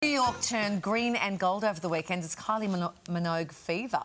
New York turned green and gold over the weekend as Kylie Minogue fever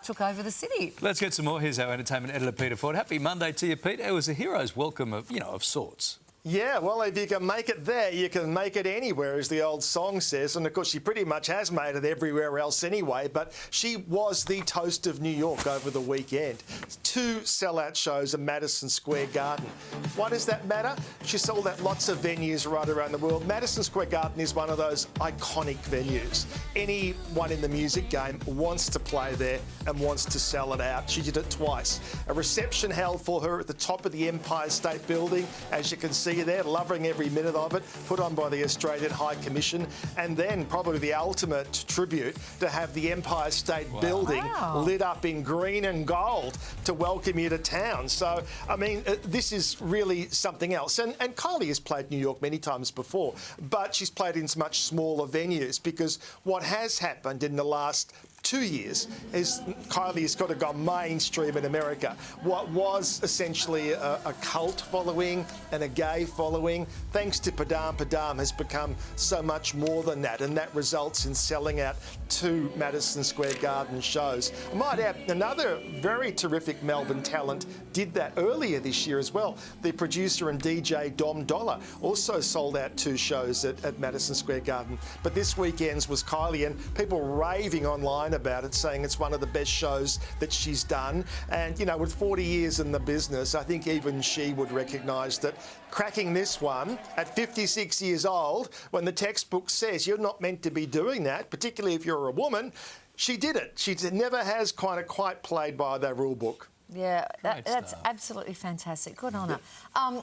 took over the city. Let's get some more. Here's our entertainment editor, Peter Ford. Happy Monday to you, Pete. It was a hero's welcome of sorts. Yeah, well, if you can make it there, you can make it anywhere, as the old song says. And, of course, she pretty much has made it everywhere else anyway. But she was the toast of New York over the weekend. 2 sellout shows at Madison Square Garden. Why does that matter? She sold out lots of venues right around the world. Madison Square Garden is one of those iconic venues. Anyone in the music game wants to play there and wants to sell it out. She did it twice. A reception held for her at the top of the Empire State Building, as you can see there, loving every minute of it, put on by the Australian High Commission, and then probably the ultimate tribute to have the Empire State Building lit up in green and gold to welcome you to town. So, I mean, this is really something else. And Kylie has played New York many times before, but she's played in much smaller venues, because what has happened in the last 2 years is Kylie has got to go mainstream in America. What was essentially a cult following and a gay following, thanks to Padam Padam, has become so much more than that, and that results in selling out 2 Madison Square Garden shows. I might add, another very terrific Melbourne talent did that earlier this year as well. The producer and DJ Dom Dollar also sold out 2 shows at Madison Square Garden. But this weekend's was Kylie, and people raving online about it, saying it's one of the best shows that she's done. And, you know, with 40 years in the business, I think even she would recognise that cracking this one at 56 years old, when the textbook says you're not meant to be doing that, particularly if you're a woman, she did it. She never has quite played by that rule book. Yeah, that's absolutely fantastic. Good on her.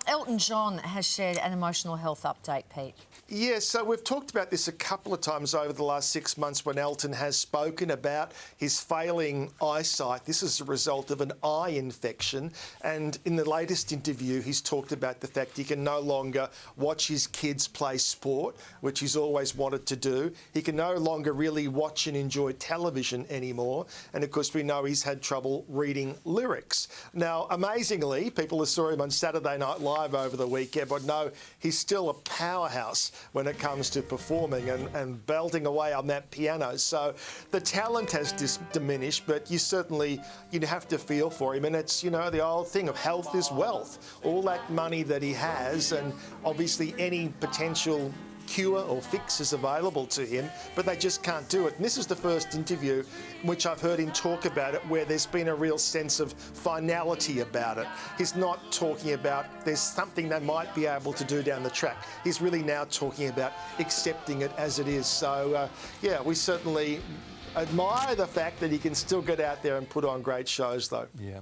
Elton John has shared an emotional health update, Pete. Yeah, so we've talked about this a couple of times over the last 6 months when Elton has spoken about his failing eyesight. This is a result of an eye infection. And in the latest interview, he's talked about the fact he can no longer watch his kids play sport, which he's always wanted to do. He can no longer really watch and enjoy television anymore. And, of course, we know he's had trouble reading lyrics. Now, amazingly, people who saw him on Saturday Night Live over the weekend would know he's still a powerhouse when it comes to performing and belting away on that piano. So the talent has diminished, but you have to feel for him. And it's, you know, the old thing of health is wealth. All that money that he has, and obviously any potential cure or fix is available to him, but they just can't do it. And this is the first interview in which I've heard him talk about it where there's been a real sense of finality about it. He's not talking about there's something they might be able to do down the track. He's really now talking about accepting it as it is. So, yeah, we certainly admire the fact that he can still get out there and put on great shows, though. Yeah.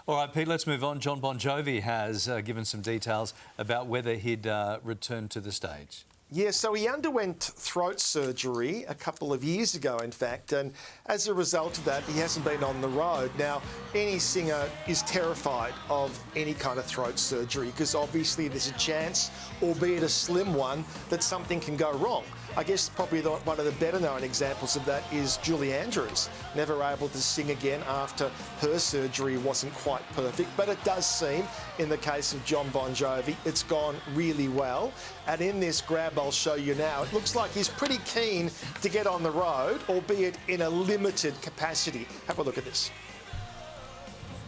All right, Pete, let's move on. Jon Bon Jovi has given some details about whether he'd return to the stage. Yeah, so he underwent throat surgery a couple of years ago, in fact, and as a result of that, he hasn't been on the road. Now, any singer is terrified of any kind of throat surgery because obviously there's a chance, albeit a slim one, that something can go wrong. I guess probably one of the better-known examples of that is Julie Andrews, never able to sing again after her surgery wasn't quite perfect. But it does seem, in the case of Jon Bon Jovi, it's gone really well. And in this grab I'll show you now, it looks like he's pretty keen to get on the road, albeit in a limited capacity. Have a look at this.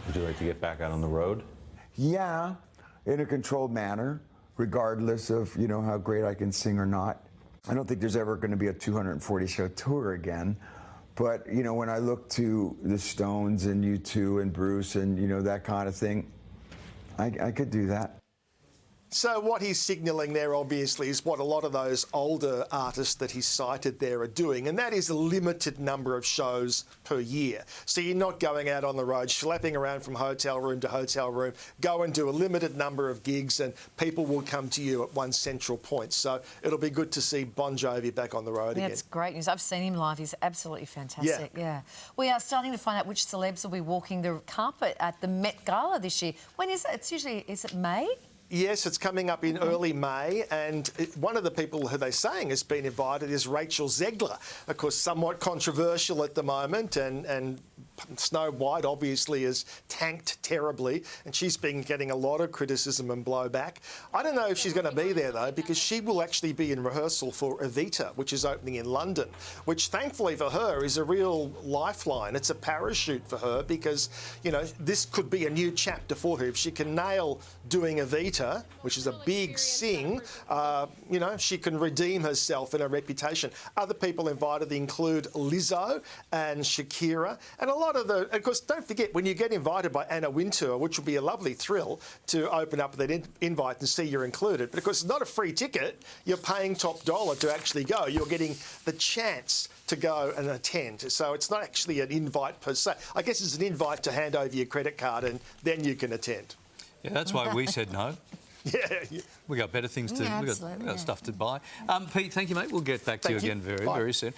Would you like to get back out on the road? Yeah, in a controlled manner, regardless of, you know, how great I can sing or not. I don't think there's ever going to be a 240-show tour again. But, you know, when I look to the Stones and U2 and Bruce and, you know, that kind of thing, I could do that. So what he's signalling there, obviously, is what a lot of those older artists that he cited there are doing, and that is a limited number of shows per year. So you're not going out on the road, schlepping around from hotel room to hotel room. Go and do a limited number of gigs, and people will come to you at one central point. So it'll be good to see Bon Jovi back on the road again. That's great news. I've seen him live. He's absolutely fantastic. Yeah. We are starting to find out which celebs will be walking the carpet at the Met Gala this year. When is it? Is it May? Yes, it's coming up in early May, and one of the people who they're saying has been invited is Rachel Zegler. Of course, somewhat controversial at the moment, and Snow White obviously has tanked terribly, and she's been getting a lot of criticism and blowback. I don't know if she's going to be there, though, because she will actually be in rehearsal for Evita, which is opening in London, which thankfully for her is a real lifeline. It's a parachute for her because, you know, this could be a new chapter for her. If she can nail doing Evita, which is a big sing, you know, she can redeem herself and her reputation. Other people invited include Lizzo and Shakira, and a lot of the, of course, don't forget, when you get invited by Anna Wintour, which will be a lovely thrill to open up that invite and see you're included, but of course it's not a free ticket, you're paying top dollar to actually go. You're getting the chance to go and attend. So it's not actually an invite per se. I guess it's an invite to hand over your credit card and then you can attend. Yeah, that's why we said no. Yeah. We got better things to, we got stuff to buy. Pete, thank you, mate. We'll get back to you again very, very soon.